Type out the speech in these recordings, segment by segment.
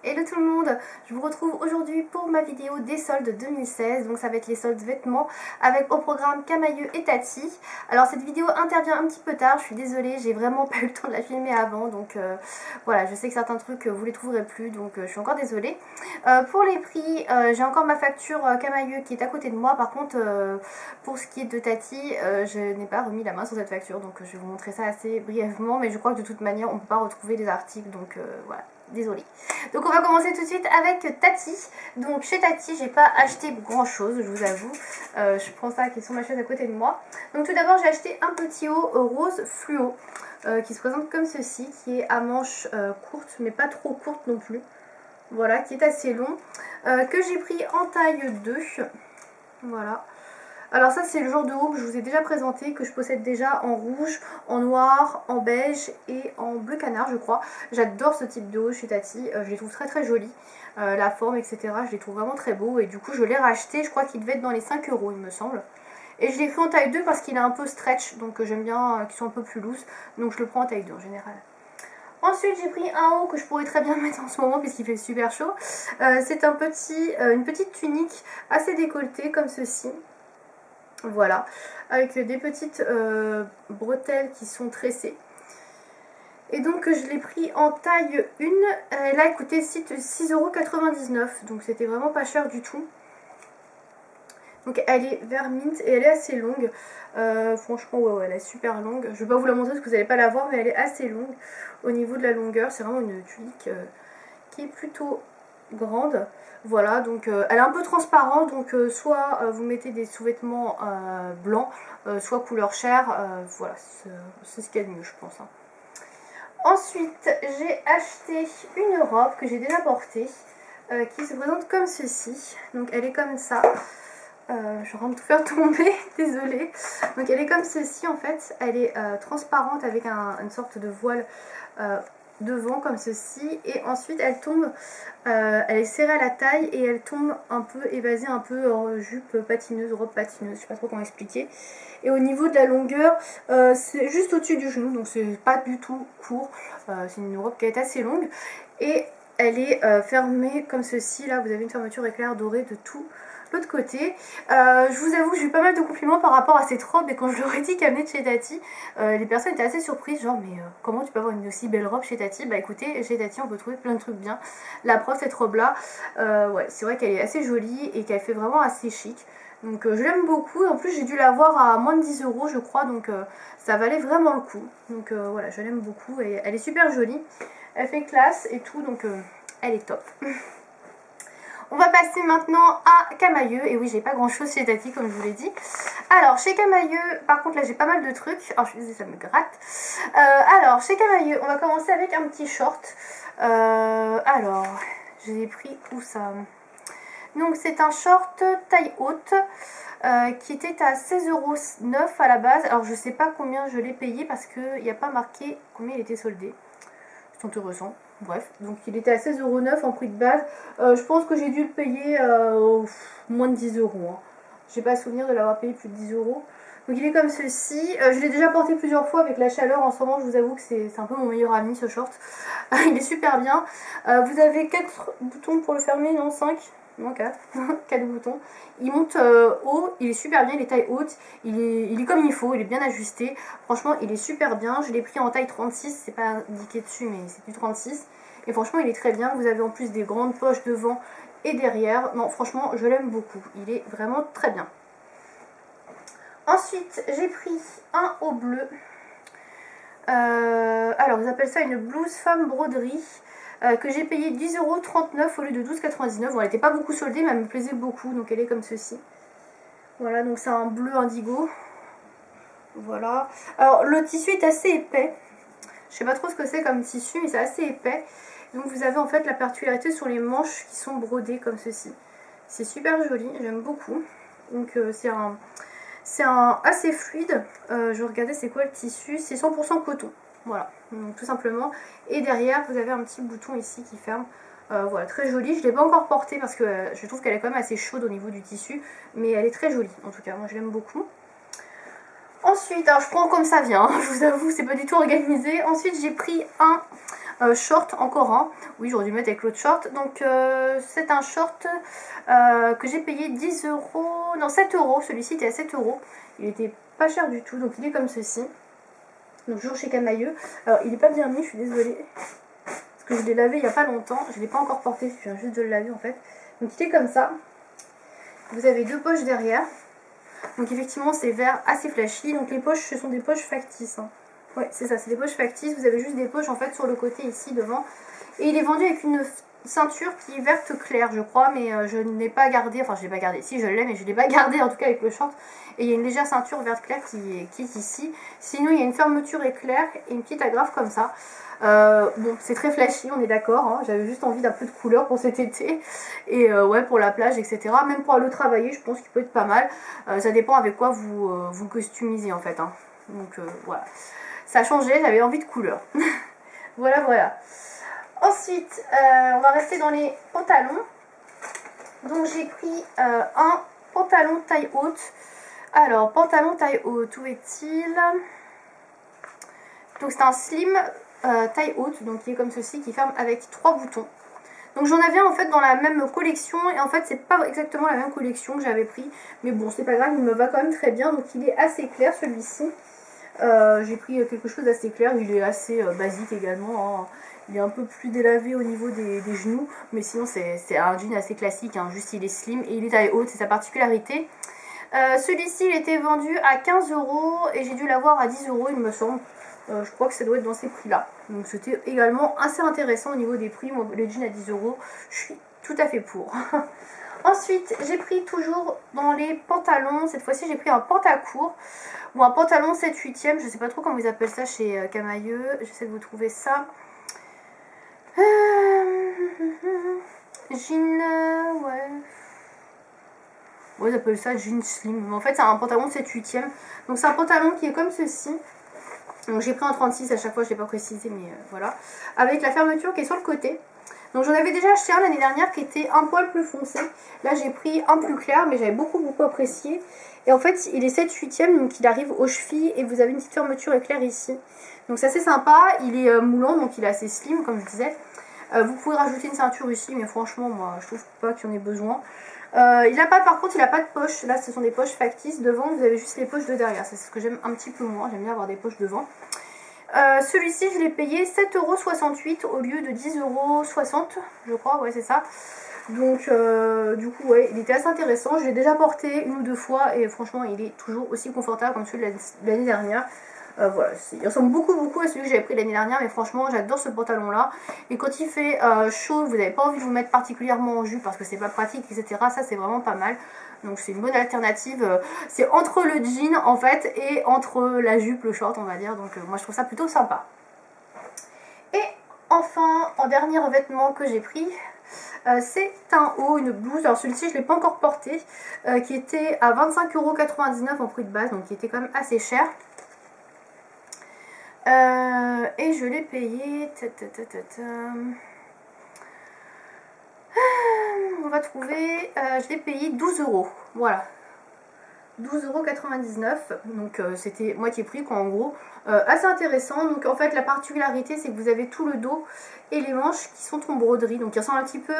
Hello tout le monde, je vous retrouve aujourd'hui pour ma vidéo des soldes 2016, donc ça va être les soldes vêtements avec au programme Camaïeu et Tati. Alors cette vidéo intervient un petit peu tard, je suis désolée, j'ai vraiment pas eu le temps de la filmer avant, donc voilà, je sais que certains trucs vous les trouverez plus, donc je suis encore désolée. Pour les prix, j'ai encore ma facture Camaïeu qui est à côté de moi, par contre pour ce qui est de Tati, je n'ai pas remis la main sur cette facture, donc je vais vous montrer ça assez brièvement, mais je crois que de toute manière on ne peut pas retrouver les articles, donc voilà. Désolée. Donc on va commencer tout de suite avec Tati. Donc chez Tati, j'ai pas acheté grand chose, je vous avoue. Je prends ça qui est sur ma chaise à côté de moi. Donc tout d'abord, j'ai acheté un petit haut rose fluo qui se présente comme ceci, qui est à manches courtes, mais pas trop courtes non plus. Voilà, qui est assez long, que j'ai pris en taille 2. Voilà. Alors ça c'est le genre de haut que je vous ai déjà présenté, que je possède déjà en rouge, en noir, en beige et en bleu canard je crois. J'adore ce type de haut chez Tati, je les trouve très très jolis, la forme etc. Je les trouve vraiment très beaux et du coup je l'ai racheté, je crois qu'il devait être dans les 5 € il me semble. Et je l'ai pris en taille 2 parce qu'il est un peu stretch, donc j'aime bien qu'ils soient un peu plus loose, donc je le prends en taille 2 en général. Ensuite j'ai pris un haut que je pourrais très bien mettre en ce moment puisqu'il fait super chaud. C'est une petite tunique assez décolletée comme ceci. Voilà, avec des petites bretelles qui sont tressées. Et donc je l'ai pris en taille 1, elle a coûté 6,99 €, donc c'était vraiment pas cher du tout. Donc elle est vert mint et elle est assez longue, franchement ouais, elle est super longue. Je vais pas vous la montrer parce que vous n'allez pas la voir, mais elle est assez longue au niveau de la longueur, c'est vraiment une tunique qui est plutôt grande. Voilà, donc elle est un peu transparente, donc soit vous mettez des sous-vêtements blancs, soit couleur chair, voilà, c'est ce qu'il y a de mieux je pense. Ensuite, j'ai acheté une robe que j'ai déjà portée, qui se présente comme ceci. Donc elle est comme ça. Je suis en train de tout faire tomber, désolée. Donc elle est comme ceci en fait, elle est transparente avec une sorte de voile devant comme ceci, et ensuite elle tombe, elle est serrée à la taille et elle tombe un peu évasée, un peu en jupe patineuse, robe patineuse, je sais pas trop comment expliquer. Et au niveau de la longueur, c'est juste au-dessus du genou, donc c'est pas du tout court, c'est une robe qui est assez longue et elle est fermée comme ceci. Là vous avez une fermeture éclair dorée de tout l'autre côté. Je vous avoue que j'ai eu pas mal de compliments par rapport à cette robe, et quand je leur ai dit qu'elle venait de chez Tati, les personnes étaient assez surprises, genre mais comment tu peux avoir une aussi belle robe chez Tati? Bah écoutez, chez Tati on peut trouver plein de trucs bien. La preuve, cette robe là, ouais, c'est vrai qu'elle est assez jolie et qu'elle fait vraiment assez chic. Donc je l'aime beaucoup, en plus j'ai dû l'avoir à moins de 10 € je crois, donc ça valait vraiment le coup. Donc voilà, je l'aime beaucoup et elle est super jolie, elle fait classe et tout, donc elle est top. On va passer maintenant à Camaïeu. Et oui, j'ai pas grand chose chez Tati comme je vous l'ai dit. Alors chez Camaïeu, par contre là j'ai pas mal de trucs. Alors je suis désolée, ça me gratte. Alors chez Camaïeu, on va commencer avec un petit short. Alors, j'ai pris où ça? Donc c'est un short taille haute qui était à 16,09 € à la base. Alors je sais pas combien je l'ai payé parce qu'il n'y a pas marqué combien il était soldé. C'est intéressant. Bref, donc il était à 16,09 € en prix de base. Je pense que j'ai dû le payer moins de 10 €. Hein. J'ai pas souvenir de l'avoir payé plus de 10 €. Donc il est comme ceci. Je l'ai déjà porté plusieurs fois avec la chaleur en ce moment. Je vous avoue que c'est un peu mon meilleur ami ce short. Il est super bien. Vous avez 4 boutons pour le fermer, non 5 ? Non 4. 4 boutons. Il monte haut, il est super bien, il est taille haute, il est comme il faut, il est bien ajusté. Franchement, il est super bien. Je l'ai pris en taille 36, c'est pas indiqué dessus, mais c'est du 36. Et franchement, il est très bien. Vous avez en plus des grandes poches devant et derrière. Non, franchement, je l'aime beaucoup. Il est vraiment très bien. Ensuite, j'ai pris un haut bleu. Alors, vous appelez ça une blouse femme broderie. Que j'ai payé 10,39 € au lieu de 12,99 €. Bon, elle n'était pas beaucoup soldée, mais elle me plaisait beaucoup, donc elle est comme ceci. Voilà, donc c'est un bleu indigo. Voilà. Alors, le tissu est assez épais. Je sais pas trop ce que c'est comme tissu, mais c'est assez épais. Donc vous avez en fait la particularité sur les manches qui sont brodées comme ceci. C'est super joli, j'aime beaucoup. Donc c'est un assez fluide. Je regardais c'est quoi le tissu, c'est 100% coton. Voilà, donc tout simplement. Et derrière, vous avez un petit bouton ici qui ferme. Voilà, très jolie. Je ne l'ai pas encore portée parce que je trouve qu'elle est quand même assez chaude au niveau du tissu. Mais elle est très jolie, en tout cas. Moi, je l'aime beaucoup. Ensuite, alors je prends comme ça vient. Je vous avoue, c'est pas du tout organisé. Ensuite, j'ai pris un short encore un. Oui, j'aurais dû mettre avec l'autre short. Donc c'est un short que j'ai payé 10 euros, non 7 euros. Celui-ci était à 7 euros. Il était pas cher du tout, donc il est comme ceci. Donc toujours chez Camailleux. Alors il est pas bien mis, je suis désolée. Parce que je l'ai lavé il y a pas longtemps. Je l'ai pas encore porté, je viens juste de le laver en fait. Donc il est comme ça. Vous avez deux poches derrière. Donc effectivement c'est vert assez flashy. Donc les poches ce sont des poches factices. Hein. Ouais c'est ça, c'est des poches factices. Vous avez juste des poches en fait sur le côté ici devant. Et il est vendu avec une ceinture qui est verte claire je crois. Mais je ne l'ai pas gardé. Enfin je ne l'ai pas gardé. Si je l'ai mais je ne l'ai pas gardé en tout cas avec le short. Et il y a une légère ceinture verte claire qui est ici. Sinon il y a une fermeture éclair et une petite agrafe comme ça. Bon c'est très flashy on est d'accord, hein. J'avais juste envie d'un peu de couleur pour cet été et ouais pour la plage etc, même pour aller travailler je pense qu'il peut être pas mal, ça dépend avec quoi vous customisez en fait hein. Donc voilà, ça a changé, j'avais envie de couleur. Voilà. Ensuite on va rester dans les pantalons. Donc j'ai pris un pantalon taille haute. Alors pantalon taille haute, où est-il? Donc c'est un slim taille haute, donc qui est comme ceci, qui ferme avec 3 boutons. Donc j'en avais en fait dans la même collection et en fait c'est pas exactement la même collection que j'avais pris, mais bon c'est pas grave, il me va quand même très bien. Donc il est assez clair celui-ci, j'ai pris quelque chose d'assez clair, il est assez basique également, hein. Il est un peu plus délavé au niveau des genoux, mais sinon c'est un jean assez classique, hein. Juste il est slim et il est taille haute, c'est sa particularité. Celui-ci il était vendu à 15 euros et j'ai dû l'avoir à 10 euros il me semble. Je crois que ça doit être dans ces prix là. Donc c'était également assez intéressant au niveau des prix. Moi, les jeans à 10 euros, je suis tout à fait pour. Ensuite j'ai pris toujours dans les pantalons. Cette fois-ci j'ai pris un pantacourt ou un pantalon 7/8e. Je sais pas trop comment ils appellent ça chez Camailleux. J'essaie de vous trouver ça. Jean, ouais. Ouais, ils appellent ça jean slim. Mais en fait c'est un pantalon 7/8e. Donc c'est un pantalon qui est comme ceci. Donc j'ai pris un 36 à chaque fois, je ne l'ai pas précisé, mais voilà. Avec la fermeture qui est sur le côté. Donc j'en avais déjà acheté un l'année dernière qui était un poil plus foncé. Là j'ai pris un plus clair, mais j'avais beaucoup apprécié. Et en fait il est 7/8e, donc il arrive aux chevilles et vous avez une petite fermeture éclair ici. Donc c'est assez sympa, il est moulant, donc il est assez slim comme je disais. Vous pouvez rajouter une ceinture ici, mais franchement moi je trouve pas qu'il y en ait besoin. Par contre il n'a pas de poche. Là ce sont des poches factices. Devant vous avez juste les poches de derrière. C'est ce que j'aime un petit peu moins. J'aime bien avoir des poches devant. Celui-ci je l'ai payé 7,68 € au lieu de 10,60 € je crois. Ouais c'est ça. Donc du coup ouais il était assez intéressant. Je l'ai déjà porté une ou deux fois et franchement il est toujours aussi confortable comme celui de l'année dernière. Voilà, il ressemble beaucoup à celui que j'avais pris l'année dernière, mais franchement j'adore ce pantalon là. Et quand il fait chaud, vous n'avez pas envie de vous mettre particulièrement en jupe parce que c'est pas pratique etc, ça c'est vraiment pas mal. Donc c'est une bonne alternative, c'est entre le jean en fait et entre la jupe, le short on va dire. Donc moi je trouve ça plutôt sympa. Et enfin en dernier vêtement que j'ai pris, c'est un haut, une blouse. Alors celui-ci je ne l'ai pas encore porté, qui était à 25,99 € en prix de base, donc qui était quand même assez cher. Et je l'ai payé, on va trouver, je l'ai payé 12 €, voilà, 12,99 €, donc c'était moitié prix quoi en gros, assez intéressant. Donc en fait la particularité c'est que vous avez tout le dos et les manches qui sont en broderie, donc ils ressemblent un petit peu,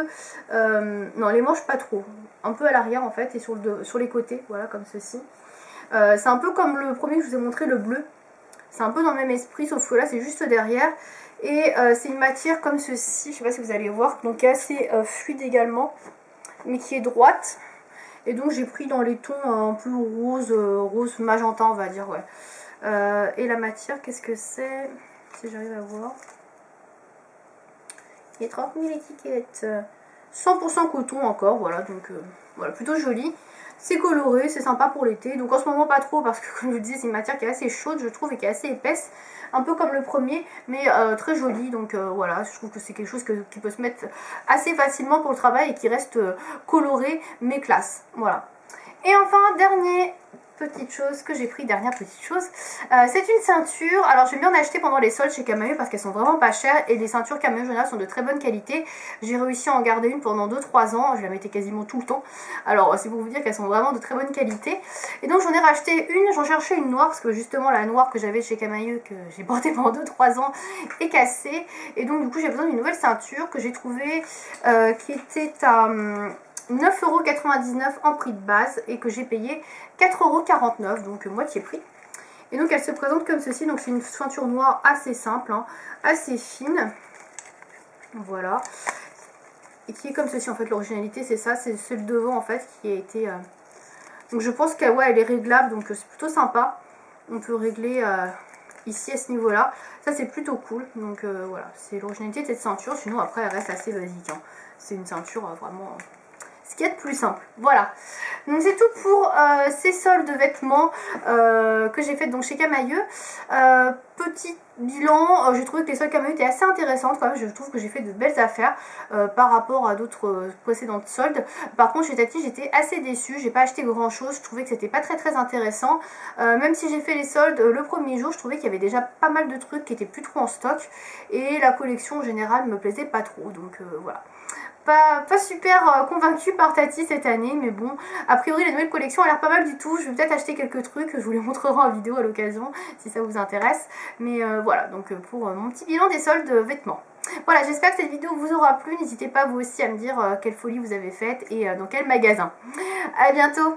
non les manches pas trop, un peu à l'arrière en fait et sur les côtés, voilà comme ceci. C'est un peu comme le premier que je vous ai montré, le bleu. C'est un peu dans le même esprit, sauf que là c'est juste derrière. Et c'est une matière comme ceci, je sais pas si vous allez voir, donc qui est assez fluide également, mais qui est droite. Et donc j'ai pris dans les tons un peu rose magenta on va dire, ouais. Et la matière, qu'est-ce que c'est? Si j'arrive à voir. Il y a 30 000 étiquettes. 100% coton encore, voilà, donc voilà, plutôt joli. C'est coloré, c'est sympa pour l'été. Donc en ce moment pas trop parce que comme je vous disais c'est une matière qui est assez chaude je trouve et qui est assez épaisse. Un peu comme le premier mais très jolie. Donc voilà, je trouve que c'est quelque chose qui peut se mettre assez facilement pour le travail et qui reste coloré mais classe. Voilà. Et enfin dernier petite chose que j'ai pris, dernière petite chose, c'est une ceinture. Alors j'aime bien en acheter pendant les soldes chez Camaïeu parce qu'elles sont vraiment pas chères et les ceintures Camaïeu en général sont de très bonne qualité. J'ai réussi à en garder une pendant 2-3 ans, je la mettais quasiment tout le temps. Alors c'est pour vous dire qu'elles sont vraiment de très bonne qualité. Et donc j'en ai racheté une, j'en cherchais une noire parce que justement la noire que j'avais chez Camaïeu que j'ai portée pendant 2-3 ans est cassée. Et donc du coup j'ai besoin d'une nouvelle ceinture que j'ai trouvée qui était à 9,99 € en prix de base et que j'ai payé 4,49 €, donc moitié prix. Et donc elle se présente comme ceci, donc c'est une ceinture noire assez simple, hein, assez fine, voilà, et qui est comme ceci en fait. L'originalité c'est ça, c'est le devant en fait qui a été... Donc je pense qu'elle ouais, elle est réglable, donc c'est plutôt sympa, on peut régler ici à ce niveau là, ça c'est plutôt cool, donc voilà, c'est l'originalité de cette ceinture, sinon après elle reste assez basique, hein. C'est une ceinture vraiment... ce qu'il y a de plus simple. Voilà. Donc c'est tout pour ces soldes de vêtements que j'ai fait donc chez Camaïeu. Petit bilan, j'ai trouvé que les soldes Camaïeu étaient assez intéressantes quand même. Je trouve que j'ai fait de belles affaires par rapport à d'autres précédentes soldes. Par contre chez Tati j'étais assez déçue. J'ai pas acheté grand chose. Je trouvais que c'était pas très intéressant. Même si j'ai fait les soldes le premier jour, je trouvais qu'il y avait déjà pas mal de trucs qui étaient plus trop en stock. Et la collection en général me plaisait pas trop. Donc voilà. Pas super convaincue par Tati cette année, mais bon, a priori la nouvelle collection a l'air pas mal du tout. Je vais peut-être acheter quelques trucs, je vous les montrerai en vidéo à l'occasion si ça vous intéresse. Mais voilà, donc pour mon petit bilan des soldes vêtements. Voilà, j'espère que cette vidéo vous aura plu. N'hésitez pas vous aussi à me dire quelle folie vous avez faite et dans quel magasin. A bientôt.